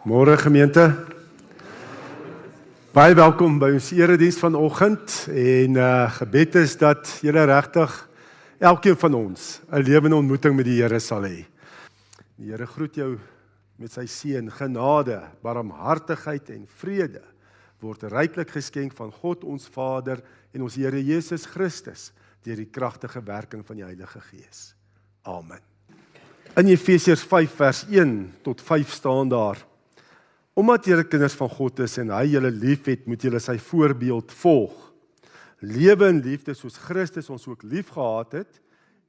Môre gemeente. Baie welkom by ons erediens vanoggend en gebed is dat julle regtig elkeen van ons 'n lewende ontmoeting met die Here sal hê. Die Here groet jou met sy seën, genade, barmhartigheid en vrede word ryklik geskenk van God ons Vader en ons Here Jesus Christus deur die kragtige werking van die Heilige Gees. Amen. In Efesiërs 5 vers 1 tot 5 staan daar: Omdat julle kinders van God is en hy julle liefhet, moet julle sy voorbeeld volg. Lewe in liefde soos Christus ons ook lief gehad het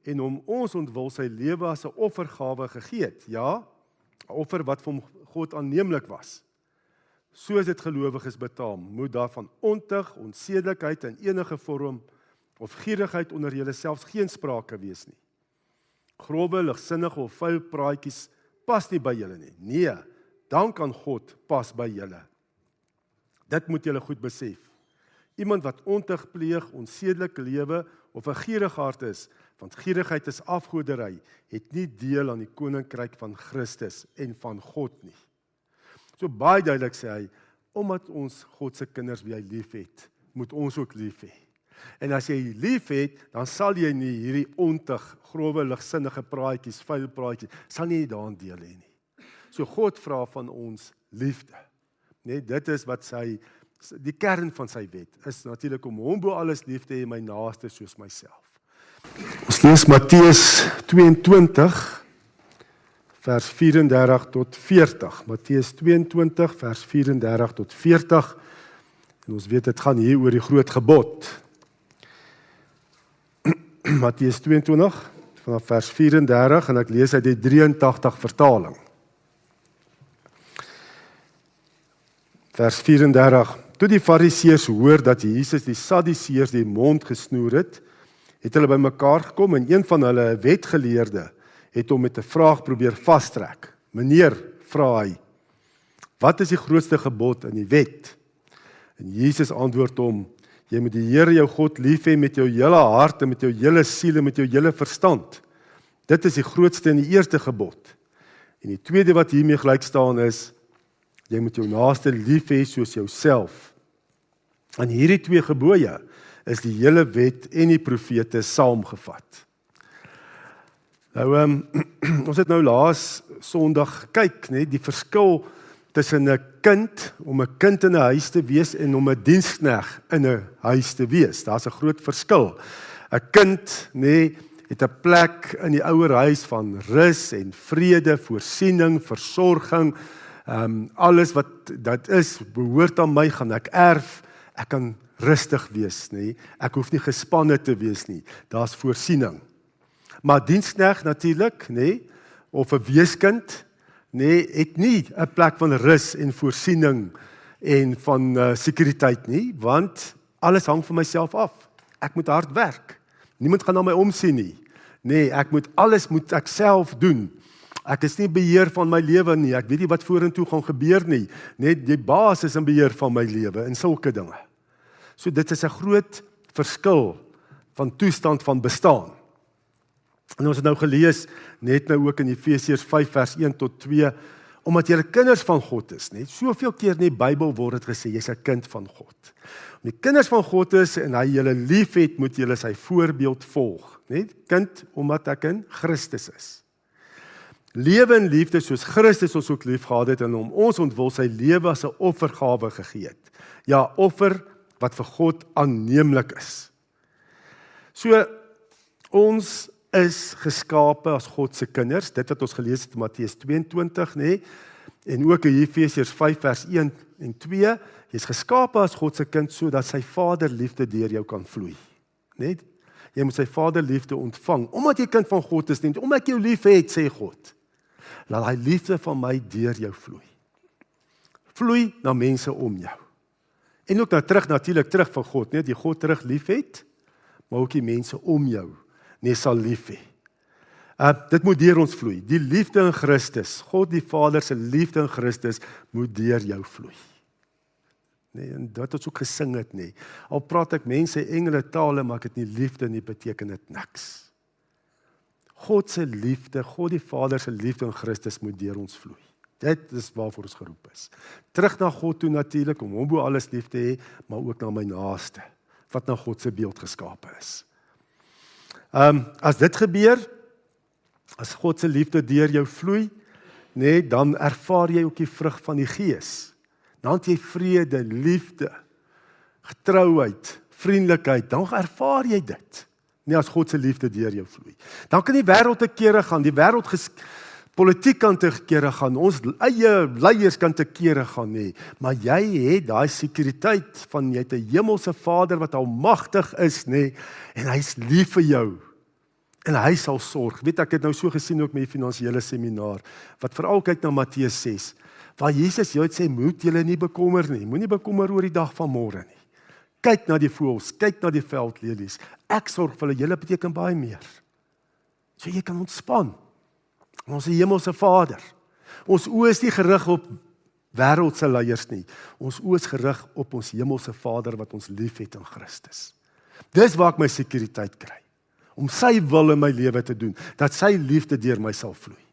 en om ons ontwil sy lewe as 'n offergawe gegee het. Ja, 'n offer wat vir God aanneemlik was. Soos dit gelowiges betaam, moet daarvan ontug, onsedelikheid in enige vorm of gierigheid onder julle selfs geen sprake wees nie. Grove, ligsinnige of vuil praatjies pas nie by julle nie. Nee, dank aan God pas by julle. Dit moet julle goed besef. Iemand wat ontug pleeg, onsedelik lewe of 'n gierige hart is, want gierigheid is afgoderry, het nie deel aan die koninkryk van Christus en van God nie. So baie duidelik sê hy, omdat ons God se kinders wie hy lief het, moet ons ook lief hê. En as jy lief het, dan sal jy nie hierdie ontug, grove, ligsinnige praatjies, vuil praatjies, sal nie daaraan deel hê nie. So God vra van ons liefde. Nee, dit is wat die kern van sy wet is natuurlik om hom bo alles lief te hê, my naaste soos myself. Ons lees Matteus 22 vers 34 tot 40. Matteus 22 vers 34 tot 40. En ons weet dit gaan hier oor die groot gebod. Matteus 22 vanaf vers 34 en ek lees uit die 83 vertaling. Vers 34. Toe die Fariseërs hoor dat Jesus die Sadduseërs die mond gesnoer het hulle bymekaar gekom en een van hulle, 'n wetgeleerde, het hom met 'n vraag probeer vastrek. Meneer, vra hy, wat is die grootste gebod in die wet? En Jesus antwoord hom, jy moet die Here jou God lief hê met jou hele hart en met jou hele siel en met jou hele verstand. Dit is die grootste en die eerste gebod. En die tweede wat hiermee gelyk staan is, jy moet jou naaste lief hê soos jouself. En hierdie twee gebooie is die hele wet en die profete saamgevat. Nou, ons het nou laas Sondag gekyk, die verskil tussen 'n kind, om 'n kind in 'n huis te wees en om 'n dienskneg in 'n huis te wees. Daar's 'n groot verskil. 'n Kind, het 'n plek in die ouer huis van rus en vrede, voorsiening, versorging. Alles wat dit is, behoort aan my, gaan ek erf, ek kan rustig wees, ek hoef nie gespanne te wees nie, daar's voorsiening. Maar dienskneg natuurlik, of 'n weeskind, het nie 'n plek van rus en voorsiening en van sekuriteit nie, want alles hang van myself af. Ek moet hard werk, niemand gaan na my omsien nie, alles moet ek self doen. Ek is nie beheer van my lewe nie, ek weet nie wat vorentoe gaan gebeur nie, die baas is in beheer van my lewe, en sulke dinge. So dit is 'n groot verskil van toestand van bestaan. En ons het nou gelees, net nou ook in Efesiërs 5 vers 1 tot 2, omdat julle kinders van God is, soveel keer in die Bybel word dit gesê, jy's 'n kind van God. Om die kinders van God is en hy julle lief het, moet julle sy voorbeeld volg. Kind, omdat ek in Christus is. Lewe in liefde soos Christus ons ook lief gehad het en om ons ontwil sy lewe as 'n offergawe gegee het. Ja, offer wat vir God aanneemlik is. So, ons is geskape as God se kinders, dit wat ons gelees het in Matteus 22, en ook in Efesiërs 5 vers 1 en 2, jy is geskape as God se kind, sodat sy vaderliefde deur jou kan vloei. Jy moet sy vaderliefde ontvang, omdat jy kind van God is, omdat ek jou lief het, sê God. Laat hy liefde van my deur jou vloei. Vloei na mense om jou. En ook natuurlik terug van God, dat jy God terug lief het, maar ook die mense om jou, sal lief hê. Dit moet deur ons vloei. Die liefde in Christus, God die Vader se liefde in Christus, moet deur jou vloei. En dat ons ook gesing het, Al praat ek mense engele tale, maar ek het nie liefde nie, beteken dit niks. God se liefde, God die Vader se liefde in Christus moet deur ons vloei. Dit is waarvoor ons geroep is. Terug na God toe natuurlik, om hom bo alles lief te hê, maar ook na my naaste, wat na God se beeld geskape is. As dit gebeur, as God se liefde deur jou vloei, nee, dan ervaar jy ook die vrug van die Gees. Dan het jy vrede, liefde, getrouheid, vriendelikheid, dan ervaar jy dit. Nee, as God se liefde deur jou vloei. Dan kan die wêreld te kere gaan, die wêreld politiek kan te kere gaan, ons eie leiers kan te kere gaan, nee. Maar jy het daai sekuriteit van jy het 'n hemelse Vader wat almagtig is, nee, en hy's lief vir jou. En hy sal sorg. Weet ek het nou so gesien ook met die finansiële seminaar, wat veral kyk na Matteus 6, waar Jesus jou het sê, moet julle nie bekommer nie, moenie bekommer oor die dag van môre nie. Kyk na die voëls, kyk na die veldlelies. Ek sorg vir hulle, julle beteken baie meer. So jy kan ontspan. Ons hemelse Vader. Ons oë is nie gerig op wêreldse leiers nie. Ons oë is gerig op ons hemelse Vader wat ons liefhet in Christus. Dis waar ek my sekuriteit kry. Om sy wil in my lewe te doen, dat sy liefde deur my sal vloei.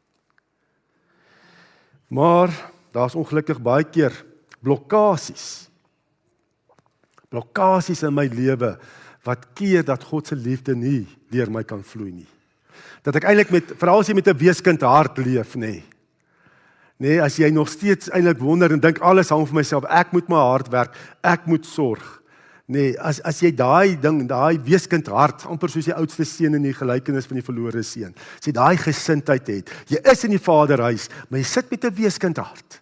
Maar daar's ongelukkig baie keer blokkasies in my lewe wat keer dat God se liefde nie deur my kan vloei nie. Dat ek eintlik veral as jy met 'n weeskind hart leef, nee, as jy nog steeds eintlik wonder en dink alles hang vir myself, ek moet my hard werk, ek moet sorg. Nee, as jy daai weeskind hart, amper soos die oudste seun in die gelykenis van die verlore seun, as jy daai gesindheid het, jy is in die Vaderhuis, maar jy sit met 'n weeskind hart.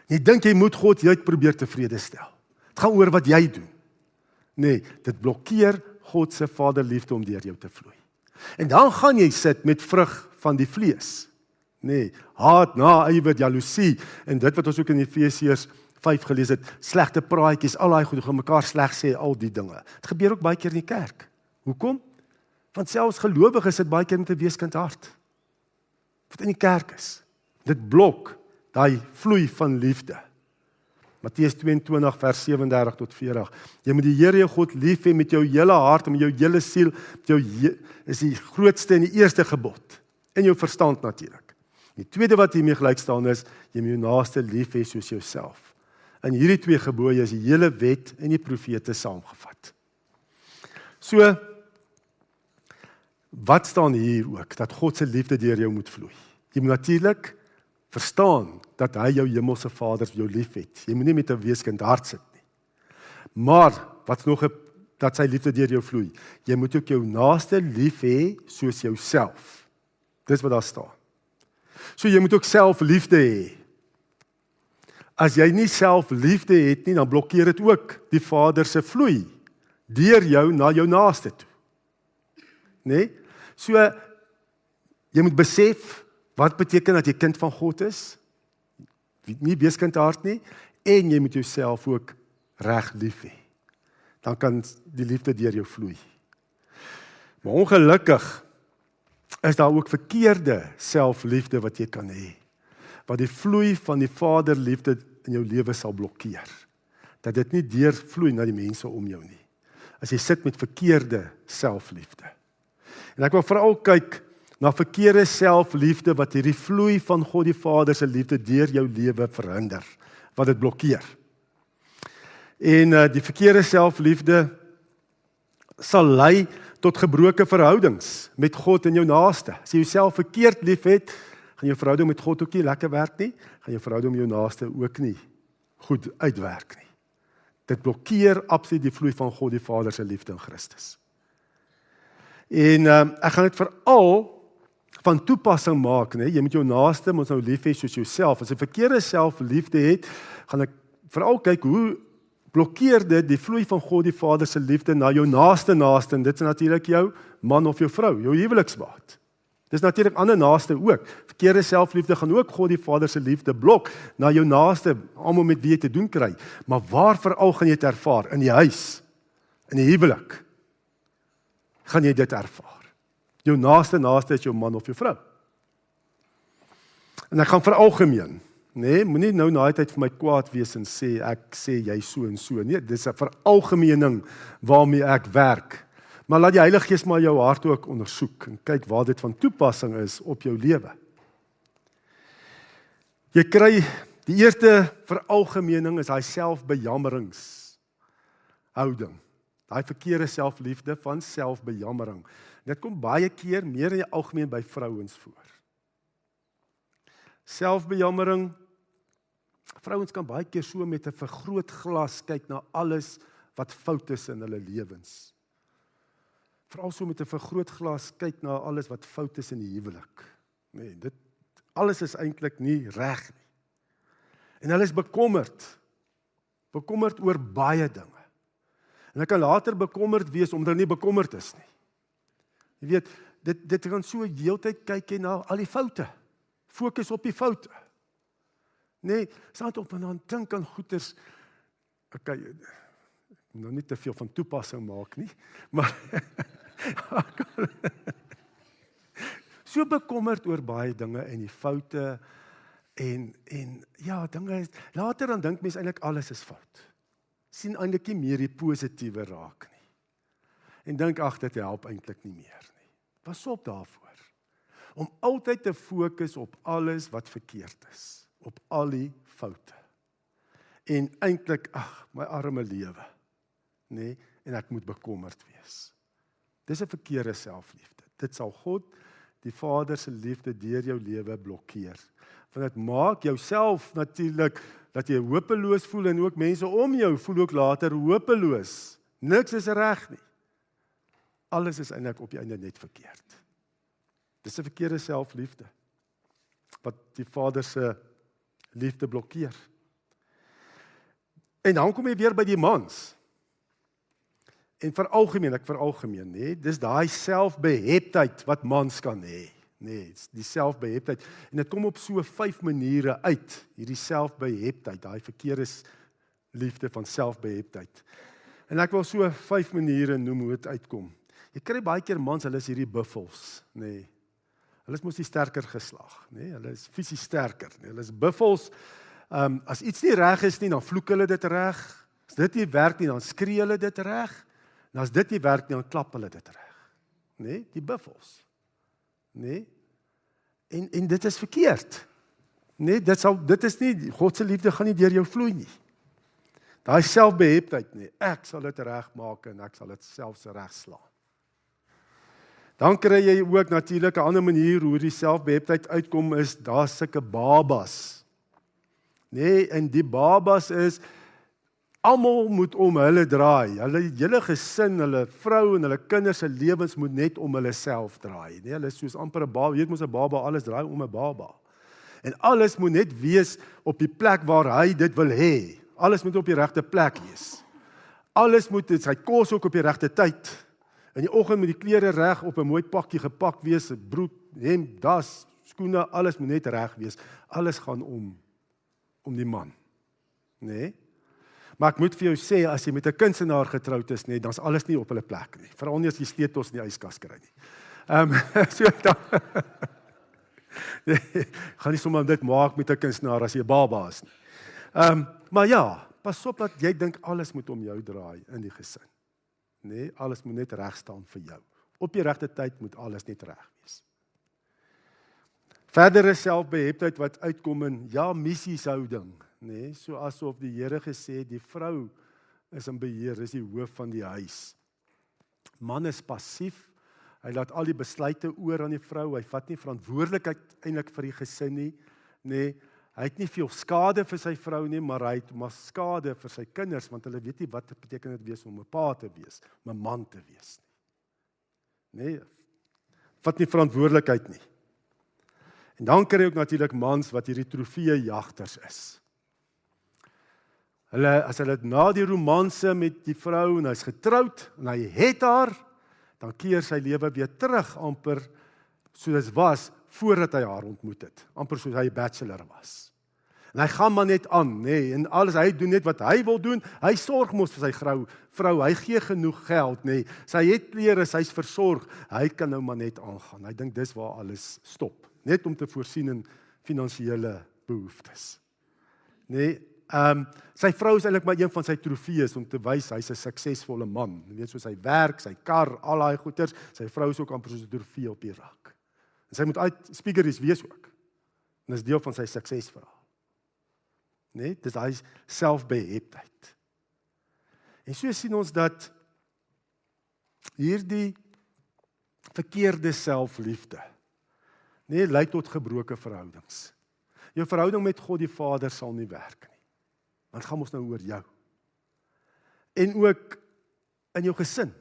Jy dink jy moet God jy probeer tevrede stel. Dit gaan oor wat jy doen. Nee, dit blokkeer God se vaderliefde om deur jou te vloei. En dan gaan jy sit met vrug van die vlees. Nee, haat, naaiwer, jaloesie en dit wat ons ook in Efesiërs 5 gelees het, slegte praatjies, al daai goed, gaan mekaar sleg sê, al die dinge. Dit gebeur ook baie keer in die kerk. Hoekom? Want selfs gelowiges sit baie keer met 'n weeskind hart. Wat in die kerk is. Dit blok daai vloei van liefde. Matteus 22 vers 37 tot 40. Jy moet die Here jou God lief hê met jou hele hart en met jou hele siel, is die grootste en die eerste gebod. En jou verstand natuurlik. Die tweede wat hiermee gelyk staan is, jy moet jou naaste lief hê soos jouself. In hierdie twee gebooie is die hele wet en die profete saamgevat. So, wat staan hier ook? Dat God se liefde deur jou moet vloei. Jy moet natuurlik verstaan dat hy jou hemelse Vader jou liefhet. Jy moet nie met 'n weeskind hart sit nie. Maar wat nog dat sy liefde deur jou vloei. Jy moet ook jou naaste lief hê soos jouself. Dis wat daar staan. So jy moet ook selfliefde hê. As jy nie selfliefde het nie, dan blokkeer dit ook die Vader se vloei deur jou na jou naaste toe. Nee? So jy moet besef wat beteken dat jy kind van God is? Nie weeskind hart nie, en jy moet jouself ook reg lief hê. Dan kan die liefde deur jou vloei. Maar ongelukkig is daar ook verkeerde selfliefde wat jy kan hê, wat die vloei van die Vaderliefde in jou lewe sal blokkeer. Dat dit nie deurvloei na die mense om jou nie. As jy sit met verkeerde selfliefde. En ek wil veral kyk na verkeerde selfliefde wat hierdie vloei van God die Vader se liefde deur jou lewe verhinder, wat dit blokkeer. En die verkeerde selfliefde sal lei tot gebroke verhoudings met God en jou naaste. As jy jouself verkeerd liefhet, gaan jou verhouding met God ook nie lekker werk nie, gaan jou verhouding met jou naaste ook nie goed uitwerk nie. Dit blokkeer absoluut die vloei van God die Vader se liefde in Christus. En ek gaan dit veral van toepassing maak, jy moet jou naaste moet nou lief hê soos jouself. As jy verkeerde selfliefde het, gaan ek veral kyk hoe blokkeer dit die vloei van God die Vader se liefde na jou naaste, en dit is natuurlik jou man of jou vrou, jou huweliksmaat. Dis natuurlik ander naaste ook. Verkeerde selfliefde gaan ook God die Vader se liefde blok na jou naaste, almal met wie jy te doen kry. Maar waar veral gaan jy dit ervaar? In die huis, in die huwelik, gaan jy dit ervaar. Jou naaste is jou man of jou vrou. En ek gaan veralgemeen, moenie nou na die tyd vir my kwaad wees en sê, ek sê jy so en so. Nee, dis 'n veralgemening waarmee ek werk. Maar laat die Heilige Gees maar jou hart ook ondersoek en kyk waar dit van toepassing is op jou lewe. Jy kry die eerste veralgemening is daai selfbejammeringshouding. Daai verkeerde selfliefde van selfbejammering. Dit kom baie keer meer in die algemeen by vrouens voor. Selfbejammering, vrouens kan baie keer so met 'n vergrootglas kyk na alles wat fout is in hulle lewens. Veral so met 'n vergrootglas kyk na alles wat fout is in die huwelik. Nee, dit alles is eintlik nie reg nie. En hulle is bekommerd oor baie dinge. En hulle kan later bekommerd wees omdat hulle nie bekommerd is nie. Jy weet, dit kan so heeltyd kyk jy na al die foute. Fokus op die foute. Nee, staan op en dan dink aan goeters. Okay, ek moet nou nie te veel van toepassing maak nie, maar so bekommerd oor baie dinge en die foute en ja, dinge, later dan dink mens eintlik alles is fout. Sien eintlik nie meer die positiewe raak nie. En dink ag, dit help eintlik nie meer nie. Pas op daarvoor. Om altyd te fokus op alles wat verkeerd is, op al die foute. En eintlik, ag, my arme lewe, nee, en ek moet bekommerd wees. Dis 'n verkeerde selfliefde. Dit sal God, die Vader se liefde deur jou lewe blokkeer. Want dit maak jouself natuurlik dat jy hopeloos voel en ook mense om jou voel ook later hopeloos. Niks is reg nie. Alles is eintlik op die einde net verkeerd. Dis 'n verkeerde selfliefde wat die Vader se liefde blokkeer. En dan kom jy weer by die mans. En ek veralgemeen, nee, dis daai selfbeheptheid wat mans kan hê. Nee, die selfbeheptheid. En dit kom op so 5 maniere uit, hierdie selfbeheptheid, daai verkeerde liefde van selfbeheptheid. En ek wil so 5 maniere noem hoe dit uitkom. Jy kry baie keer mans, hulle is hierdie buffels, nee. Hulle is mos die sterker geslag, nee, hulle is fisies sterker, nee, hulle is buffels. As iets nie reg is nie, dan vloek hulle dit reg. As dit nie werk nie, dan skree hulle dit reg. En as dit nie werk nie, dan klap hulle dit reg. Nee, die buffels. Nee. En dit is verkeerd. Nee, dit is nie, God se liefde gaan nie deur jou vloei nie. Daai selfbeheptheid nie. Ek sal dit regmaak en ek sal dit selfs regslaan. Dan kry jy ook natuurlik 'n ander manier hoe die selfbeheptheid uitkom is, daar's sulke babas. Nee, en die babas is almal moet om hulle draai. Hulle hele gesin, hulle vrou en hulle kinders se lewens moet net om hulle self draai. Nee, hulle is soos amper 'n baba. Jy weet mos 'n baba, alles draai om 'n baba. En alles moet net wees op die plek waar hy dit wil hê. Alles moet op die regte plek wees. Alles moet sy kos ook op die regte tyd. In die oggend moet die klere reg op 'n mooi pakkie gepak wees, 'n broek, hemp, das, skoene, alles moet net reg wees. Alles gaan om die man. Nee? Maar ek moet vir jou sê, as jy met 'n kunstenaar getroud is, nee, dan is alles nie op hulle plek nie. Veral nie as jy sleutels in die yskas kry nie. So dan gaan nie sommer dit maak met 'n kunstenaar as jy 'n baba is nie. Maar ja, pas op dat jy dink alles moet om jou draai in die gesin. Nee, alles moet net reg staan vir jou. Op die regte tyd moet alles net reg wees. Verdere selfbeheptheid wat uitkom in missieshouding, nee, so asof die Here gesê het die vrou is in beheer, is die hoof van die huis. Man is passief. Hy laat al die besluite oor aan die vrou. Hy vat nie verantwoordelikheid eintlik vir die gesin nie. Nee, hy het nie veel skade vir sy vrou nie, maar hy het maar skade vir sy kinders, want hulle weet nie wat dit beteken dit wees om 'n pa te wees, om 'n man te wees nie. Nee, vat nie verantwoordelikheid nie. En dan kry jy ook natuurlik mans wat hierdie trofeejagters is. As hulle na die romanse met die vrou en hy's getroud en hy het haar, dan keer sy lewe weer terug amper soos dit was voordat hy haar ontmoet het. Amper soos hy 'n bachelor was. En hy gaan maar net aan, nee, en alles, hy doen net wat hy wil doen. Hy sorg mos vir sy vrou, hy gee genoeg geld, nee. Sy het klere, sy's versorg. Hy kan nou maar net aangaan. Hy dink dis waar alles stop, net om te voorsien in finansiële behoeftes. Nee, sy vrou is eintlik maar een van sy trofees om te wys hy's 'n suksesvolle man. Jy weet, so sy werk, sy kar, al daai goeders, sy vrou is ook amper soos 'n trofee op die rak. En sy moet uit speakeries wees ook. En dis deel van sy suksesverhaal. Nee, dis daai selfbeheptheid. En so sien ons dat hierdie verkeerde selfliefde, nee, lei tot gebroke verhoudings. Jou verhouding met God die Vader sal nie werk nie. Want het gaan ons nou oor jou. En ook in jou gesin.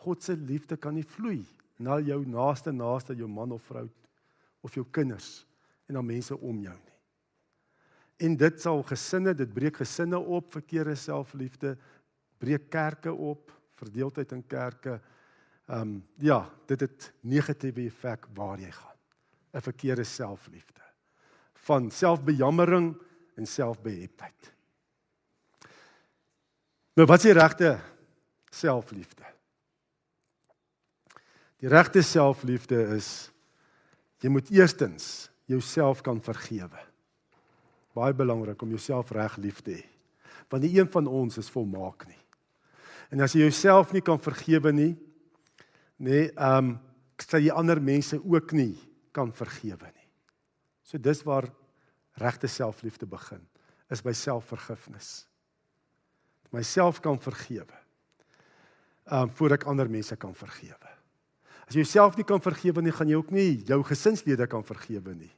God se liefde kan nie vloei na jou naaste, jou man of vrou, of jou kinders, en na mense om jou nie. En dit sal gesinne, dit breek gesinne op, verkeerde selfliefde, breek kerke op, verdeeldheid in kerke. Ja, dit het negatiewe effek waar jy gaan. 'n verkeerde selfliefde. Van selfbejammering en selfbeheptheid. Nou, wat is die regte selfliefde? Die regte selfliefde is, jy moet eerstens jouself kan vergewe. Baie belangrik om jouself reg lief te hê. Want nie een van ons is volmaak nie. En as jy jouself nie kan vergewe nie, sal jy ander mense ook nie kan vergewe nie. So dis waar regte selfliefde begin, is by selfvergifnis. Myself kan vergewe, voordat ek ander mense kan vergewe. As jy jouself nie kan vergewe nie, gaan jy ook nie jou gesinslede kan vergewe nie.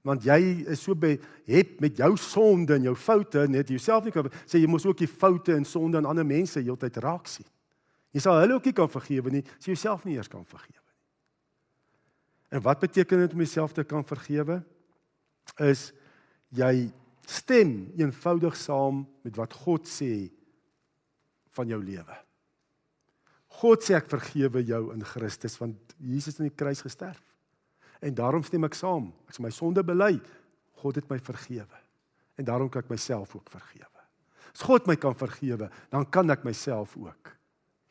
Want jy is so behep met jou sonde en jou foute, net jouself nie kan, sê jy moet ook die foute en sonde aan ander mense heeltyd raak sien. Jy sal hulle ook nie kan vergewe nie, as jy jouself nie eers kan vergewe nie. En wat beteken dit om jouself te kan vergewe? Is, jy stem eenvoudig saam met wat God sê van jou lewe. God sê ek vergewe jou in Christus, want Jesus in die kruis gesterf. En daarom stem ek saam. As my sonde bely, God het my vergewe. En daarom kan ek myself ook vergewe. As God my kan vergewe, dan kan ek myself ook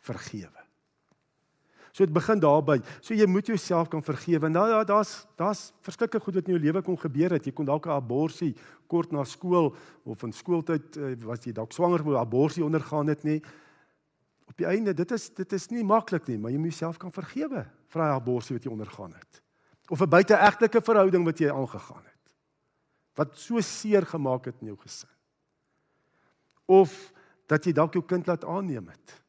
vergewe. So dit begin daarby. So jy moet jouself kan vergewe. Nou ja, daar's verskeie goed wat in jou lewe kon gebeur het. Jy kon dalk 'n aborsie kort na skool of in skooltyd was jy dalk swanger word, aborsie ondergaan het nie. Op die einde, dit is nie maklik nie, maar jy moet jouself kan vergewe vir daai aborsie wat jy ondergaan het. Of 'n buiteegtelike verhouding wat jy aangegaan het. Wat so seer gemaak het in jou gesin. Of dat jy dalk jou kind laat aanneem het.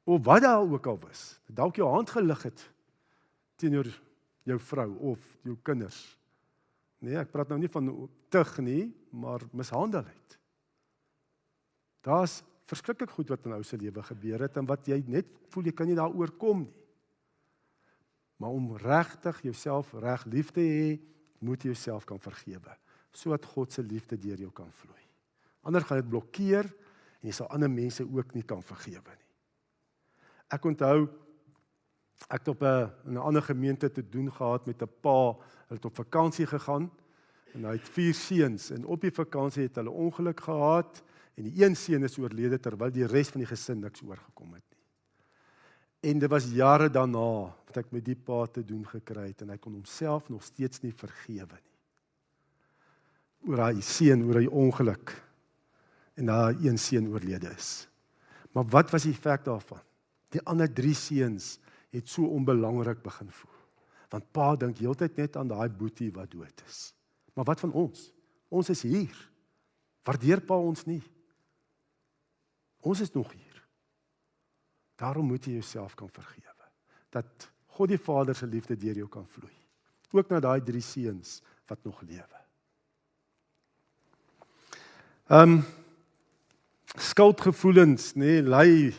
Of wat daar ook al was. Dalk jou hand gelig het teenoor jou vrou of jou kinders. Nee, ek praat nou nie van tug nie, maar mishandeling. Daar's verskriklik goed wat in ou se lewe gebeur het en wat jy net voel jy kan nie daaroor kom nie. Maar om regtig jouself reg lief te hê, moet jy jouself kan vergewe, sodat God se liefde deur jou kan vloei. Anders gaan dit blokkeer en jy sal ander mense ook nie kan vergewe nie. Ek onthou, ek het op 'n ander gemeente te doen gehad met 'n pa, hulle het op vakansie gegaan en hy het 4 seuns en op die vakansie het hulle ongeluk gehad en die een seun is oorlede terwyl die res van die gesin niks oorgekom het nie. En dit was jare daarna wat ek met die pa te doen gekry het en hy kon homself nog steeds nie vergewe nie. Oor hy seun, oor hy ongeluk en daai een seun oorlede is. Maar wat was die effek daarvan? Die ander 3 seuns het so onbelangrik begin voel. Want pa dink heeltyd net aan daai boetie wat dood is. Maar wat van ons? Ons is hier. Waardeer pa ons nie? Ons is nog hier. Daarom moet jy jouself kan vergewe. Dat God die Vader se liefde deur jou kan vloei. Ook na daai 3 seuns wat nog lewe. Skuldgevoelens, lei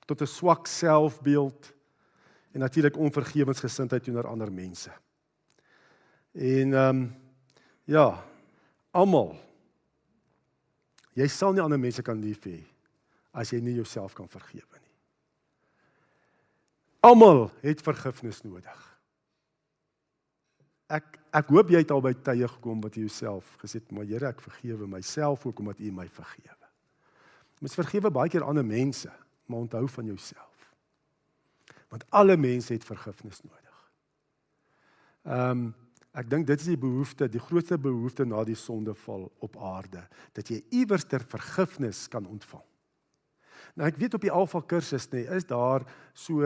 tot 'n swak selfbeeld en natuurlik onvergewensgesindheid teenoor ander mense. En almal, jy sal nie ander mense kan lief hê as jy nie jouself kan vergewe nie. Almal het vergifnis nodig. Ek hoop jy het al by tye gekom wat jy jouself gesê het, maar Here, ek vergewe myself ook omdat U my vergewe. Mens vergewe baie keer ander mense, maar onthou van jouself. Want alle mense het vergifnis nodig. Ek dink dit is die behoefte, die grootste behoefte na die sondeval op aarde, dat jy iewers ter vergifnis kan ontvang. Nou ek weet op die Alpha kursus is daar so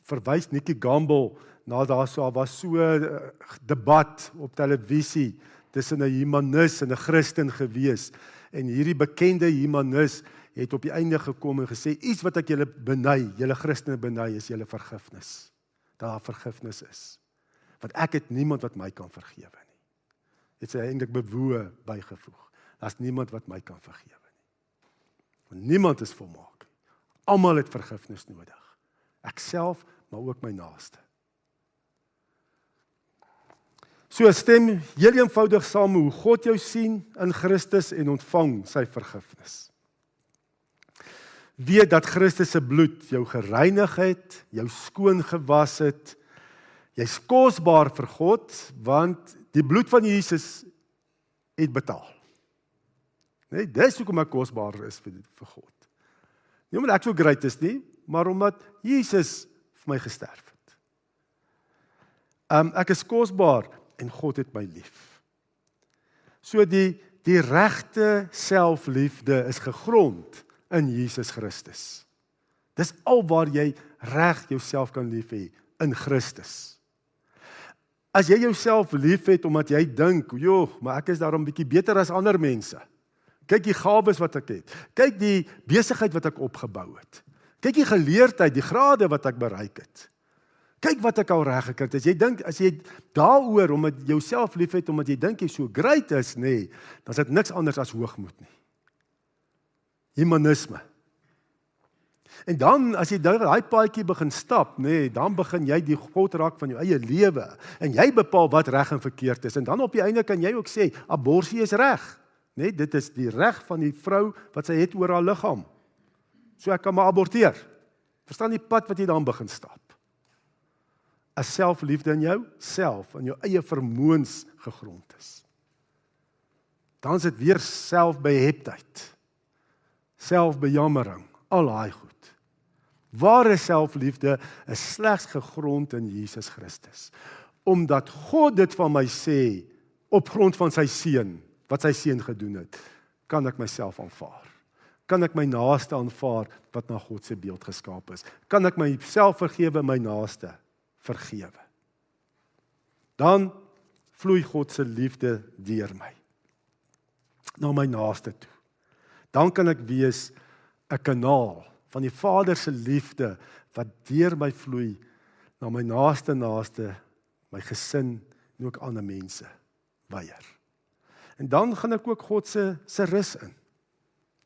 verwys Nikki Gamble na daar was so debat op televisie tussen 'n humanis en 'n Christen gewees. En hierdie bekende humanis het op die einde gekom en gesê, iets wat ek julle beny, julle Christene beny, is julle vergifnis. Dat daar vergifnis is. Want ek het niemand wat my kan vergewe nie. Het sy eintlik bewoe bygevoeg. Daar's niemand wat my kan vergewe nie. Want niemand is volmaak. Almal het vergifnis nodig. Ek self, maar ook my naaste. So stem heel eenvoudig saam hoe God jou sien in Christus en ontvang sy vergifnis. Weet dat Christus se bloed jou gereinig het, jou skoon gewas het. Jy's kosbaar vir God, want die bloed van Jesus het betaal. Nee, dis hoekom ek kosbaar is vir God. Nie omdat ek so great is nie, maar omdat Jesus vir my gesterf het. Ek is kosbaar en God het my lief. So die regte selfliefde is gegrond in Jesus Christus. Dis alwaar jy reg jouself kan lief hê, in Christus. As jy jouself lief het omdat jy dink, joh, maar ek is daarom bietjie beter as ander mense. Kyk die gawes wat ek het. Kyk die besigheid wat ek opgebou het. Kyk die geleerdheid, die grade wat ek bereik het. Kyk wat ek al reg gekry het. As jy daaroor omdat jouself lief het omdat jy dink jy so great is, nee, dan is dit niks anders as hoogmoed nie. Humanisme. En dan, as jy daai paadjie begin stap, nee, dan begin jy die God raak van jou eie lewe. En jy bepaal wat reg en verkeerd is. En dan op die einde kan jy ook sê, abortus is reg. Nee, dit is die reg van die vrou wat sy het oor haar liggaam. So ek kan maar aborteer. Verstaan die pad wat jy dan begin stap. As selfliefde in jou, self, in jou eie vermoëns gegrond is. Dan is dit weer selfbeheptheid. Selfbejammering, al daai goed. Ware selfliefde is slegs gegrond in Jesus Christus. Omdat God dit van my sê, op grond van sy seun, wat sy seun gedoen het, kan ek myself aanvaar. Kan ek my naaste aanvaar, wat na God se beeld geskaap is. Kan ek myself vergewe, my naaste vergewe. Dan vloei God se liefde deur my, na my naaste toe. Dan kan ek wees 'n kanaal van die Vader se liefde wat deur my vloei na my naaste, my gesin en ook ander mense weier. En dan gaan ek ook God se rus in.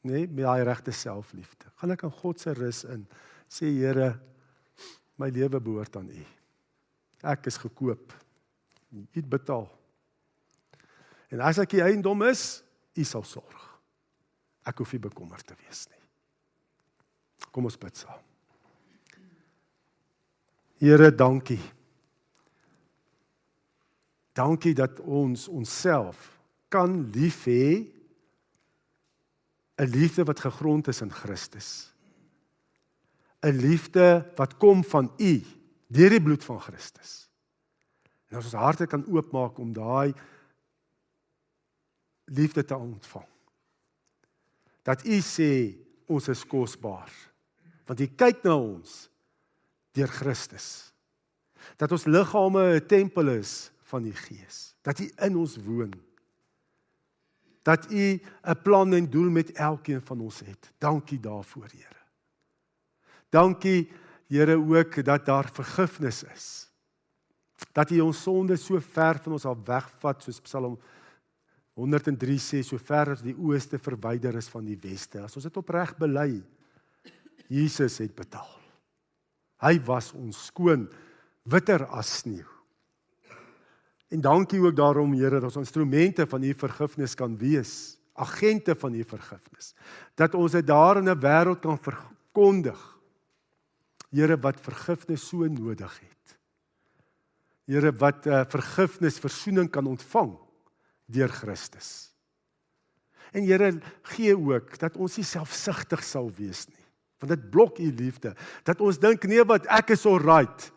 Nee, met daai regte selfliefde. Gaan ek in God se rus in. Sê Here, my lewe behoort aan U. Ek is gekoop. U het betaal. En as ek die eiendom is, U sal sorg. Ek hoef nie bekommerd te wees nie. Kom ons bid saam. Here, dankie. Dankie dat ons onsself kan lief hê, 'n liefde wat gegrond is in Christus. 'n liefde wat kom van U, deur die bloed van Christus. En ons harte kan oopmaak om daai liefde te ontvang. Dat U sê, ons is kosbaar. Want U kyk na ons deur Christus. Dat ons liggame 'n tempel is van die Gees. Dat U in ons woon. Dat U 'n plan en doel met elkeen van ons het. Dankie daarvoor, Here. Dankie, Here, ook dat daar vergifnis is. Dat U ons sonde so ver van ons af wegvat, soos Psalm 103 sê, so ver as die ooste verwyder is van die weste. As ons dit opreg bely, Jesus het betaal. Hy was ons skoon, witter as sneeu. En dankie ook daarom, Here, dat ons instrumente van U vergifnis kan wees, agente van U vergifnis. Dat ons dit daar in 'n wêreld kan verkondig. Here, wat vergifnis so nodig het. Here, wat vergifnis, versoening kan ontvang deur Christus. En Here, gee ook dat ons nie selfsugtig sal wees nie. Want dit blok U liefde. Dat ons dink, nee, wat ek is alright.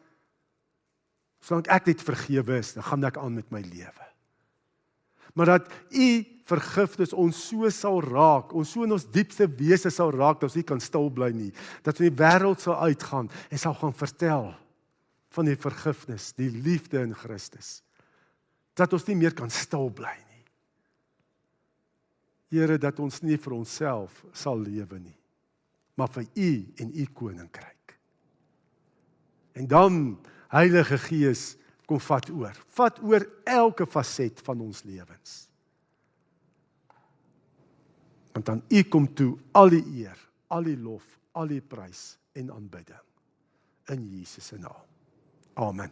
Solank ek net vergewe is, dan gaan ek aan met my lewe. Maar dat U vergifnis ons so sal raak, ons so in ons diepste wese sal raak, dat ons nie kan stil bly nie. Dat ons in die wêreld sal uitgaan en sal gaan vertel van die vergifnis, die liefde in Christus. Dat ons nie meer kan stil bly nie. Here, dat ons nie vir onsself sal lewe nie, maar vir U en U koninkryk. En dan, Heilige Gees, kom vat oor. Vat oor elke faset van ons lewens. Want aan U kom toe al die eer, al die lof, al die prys en aanbidding. In Jesus se naam. Amen.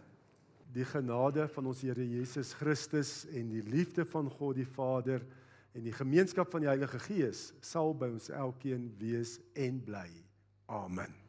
Die genade van ons Here Jesus Christus en die liefde van God die Vader en die gemeenskap van die Heilige Gees sal by ons elkeen wees en bly. Amen.